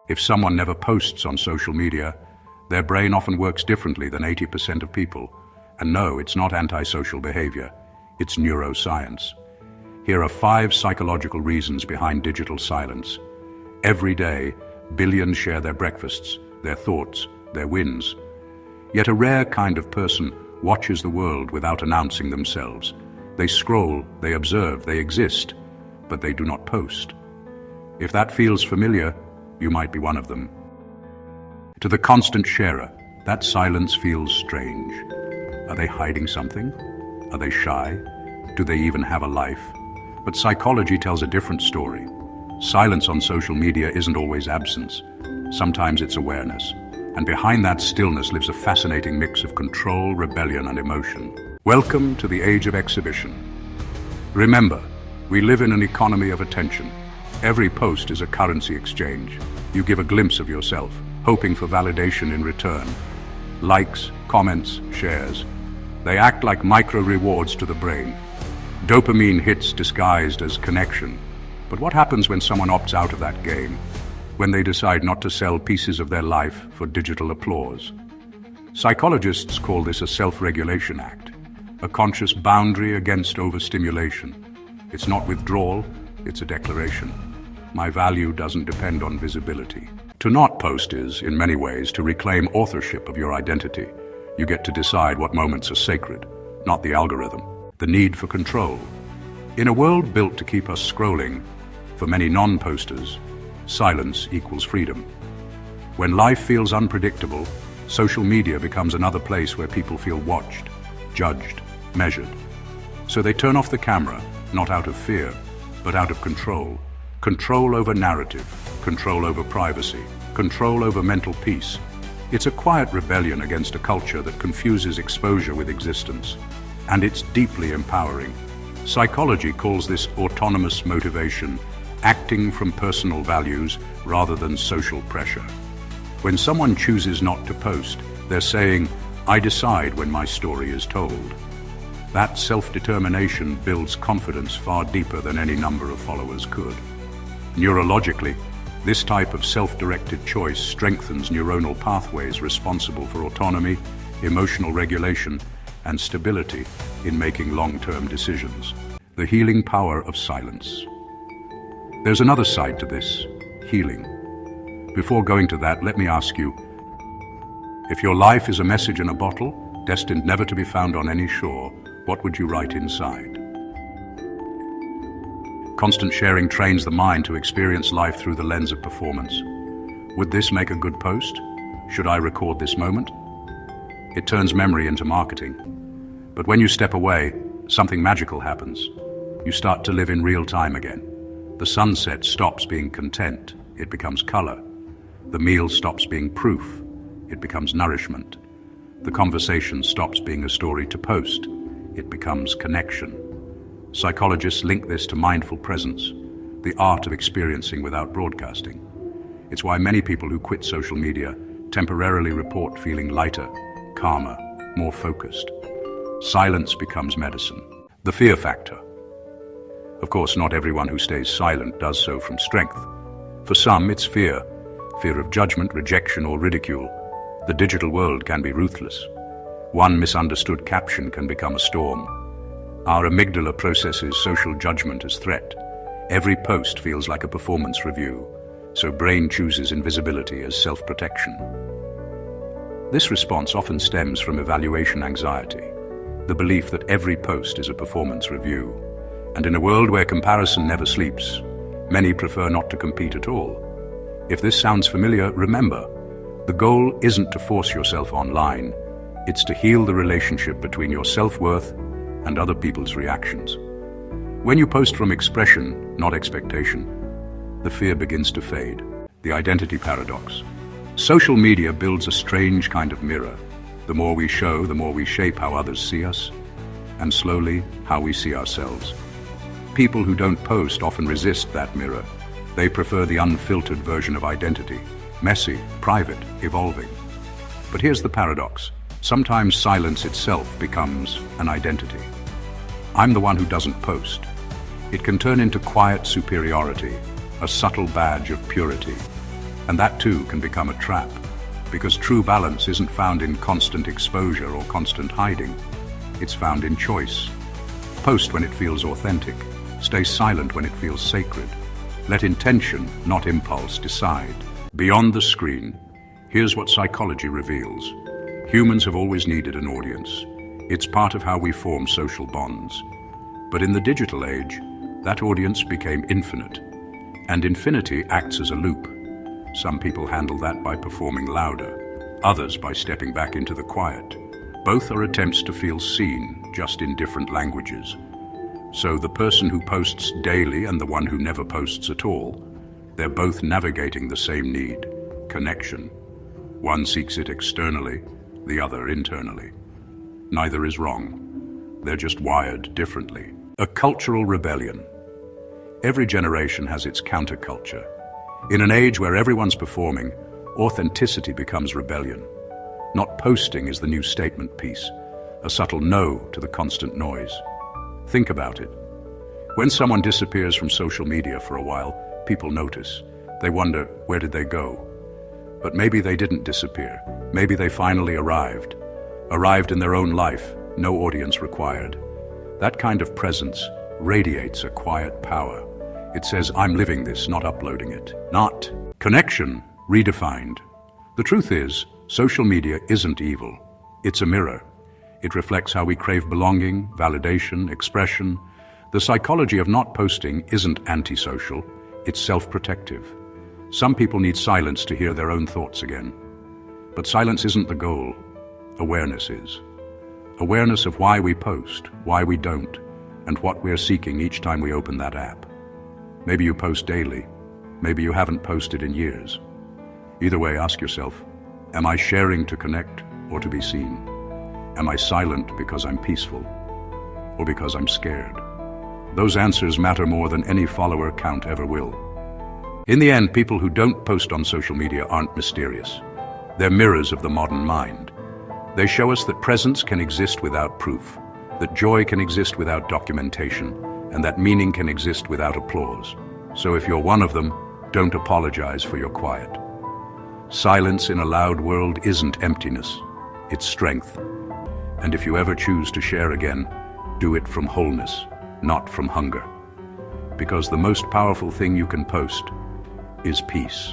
If someone never posts on social media, their brain often works differently than 80% of people. And no, it's not antisocial behavior, it's neuroscience. Here are 5 psychological reasons behind digital silence. Every day, billions share their breakfasts, their thoughts, their wins. Yet a rare kind of person watches the world without announcing themselves. They scroll, they observe, they exist, but they do not post. If that feels familiar, you might be one of them. To the constant sharer, that silence feels strange. Are they hiding something? Are they shy? Do they even have a life? But psychology tells a different story. Silence on social media isn't always absence. Sometimes it's awareness. And behind that stillness lives a fascinating mix of control, rebellion, and emotion. Welcome to the age of exhibition. Remember, we live in an economy of attention. Every post is a currency exchange. You give a glimpse of yourself, hoping for validation in return. Likes, comments, shares. They act like micro-rewards to the brain. Dopamine hits disguised as connection. But what happens when someone opts out of that game? When they decide not to sell pieces of their life for digital applause? Psychologists call this a self-regulation act, a conscious boundary against overstimulation. It's not withdrawal, it's a declaration. My value doesn't depend on visibility. To not post is, in many ways, to reclaim authorship of your identity. You get to decide what moments are sacred, not the algorithm. The need for control. In a world built to keep us scrolling, for many non-posters, silence equals freedom. When life feels unpredictable, social media becomes another place where people feel watched, judged, measured. So they turn off the camera, not out of fear, but out of control. Control over narrative, control over privacy, control over mental peace. It's a quiet rebellion against a culture that confuses exposure with existence. And it's deeply empowering. Psychology calls this autonomous motivation, acting from personal values rather than social pressure. When someone chooses not to post, they're saying, I decide when my story is told. That self-determination builds confidence far deeper than any number of followers could. Neurologically, this type of self-directed choice strengthens neuronal pathways responsible for autonomy, emotional regulation, and stability in making long-term decisions. The healing power of silence. There's another side to this, healing. Before going to that, let me ask you, if your life is a message in a bottle, destined never to be found on any shore, what would you write inside? Constant sharing trains the mind to experience life through the lens of performance. Would this make a good post? Should I record this moment? It turns memory into marketing. But when you step away, something magical happens. You start to live in real time again. The sunset stops being content, it becomes color. The meal stops being proof, it becomes nourishment. The conversation stops being a story to post, it becomes connection. Psychologists link this to mindful presence, the art of experiencing without broadcasting. It's why many people who quit social media temporarily report feeling lighter, calmer, more focused. Silence becomes medicine. The fear factor. Of course, not everyone who stays silent does so from strength. For some, it's fear. Fear of judgment, rejection, or ridicule. The digital world can be ruthless. One misunderstood caption can become a storm. Our amygdala processes social judgment as threat. Every post feels like a performance review, so brain chooses invisibility as self-protection. This response often stems from evaluation anxiety, the belief that every post is a performance review. And in a world where comparison never sleeps, many prefer not to compete at all. If this sounds familiar, remember, the goal isn't to force yourself online, it's to heal the relationship between your self-worth and other people's reactions. When you post from expression, not expectation, the fear begins to fade. The identity paradox. Social media builds a strange kind of mirror. The more we show, the more we shape how others see us, and slowly, how we see ourselves. People who don't post often resist that mirror. They prefer the unfiltered version of identity, messy, private, evolving. But here's the paradox. Sometimes silence itself becomes an identity. I'm the one who doesn't post. It can turn into quiet superiority, a subtle badge of purity. And that too can become a trap, because true balance isn't found in constant exposure or constant hiding. It's found in choice. Post when it feels authentic. Stay silent when it feels sacred. Let intention, not impulse, decide. Beyond the screen, here's what psychology reveals. Humans have always needed an audience. It's part of how we form social bonds. But in the digital age, that audience became infinite. And infinity acts as a loop. Some people handle that by performing louder, others by stepping back into the quiet. Both are attempts to feel seen, just in different languages. So the person who posts daily and the one who never posts at all, they're both navigating the same need, connection. One seeks it externally, the other internally. Neither is wrong. They're just wired differently. A cultural rebellion. Every generation has its counterculture. In an age where everyone's performing, authenticity becomes rebellion. Not posting is the new statement piece, a subtle no to the constant noise. Think about it. When someone disappears from social media for a while, people notice. They wonder, where did they go? But maybe they didn't disappear. Maybe they finally arrived. Arrived in their own life, no audience required. That kind of presence radiates a quiet power. It says, I'm living this, not uploading it. Not connection, redefined. The truth is, social media isn't evil. It's a mirror. It reflects how we crave belonging, validation, expression. The psychology of not posting isn't antisocial, it's self-protective. Some people need silence to hear their own thoughts again. But silence isn't the goal. Awareness is. Awareness of why we post, why we don't, and what we're seeking each time we open that app. Maybe you post daily. Maybe you haven't posted in years. Either way, ask yourself, am I sharing to connect or to be seen? Am I silent because I'm peaceful or because I'm scared? Those answers matter more than any follower count ever will. In the end, people who don't post on social media aren't mysterious. They're mirrors of the modern mind. They show us that presence can exist without proof, that joy can exist without documentation, and that meaning can exist without applause. So if you're one of them, don't apologize for your quiet. Silence in a loud world isn't emptiness, it's strength. And if you ever choose to share again, do it from wholeness, not from hunger. Because the most powerful thing you can post is peace.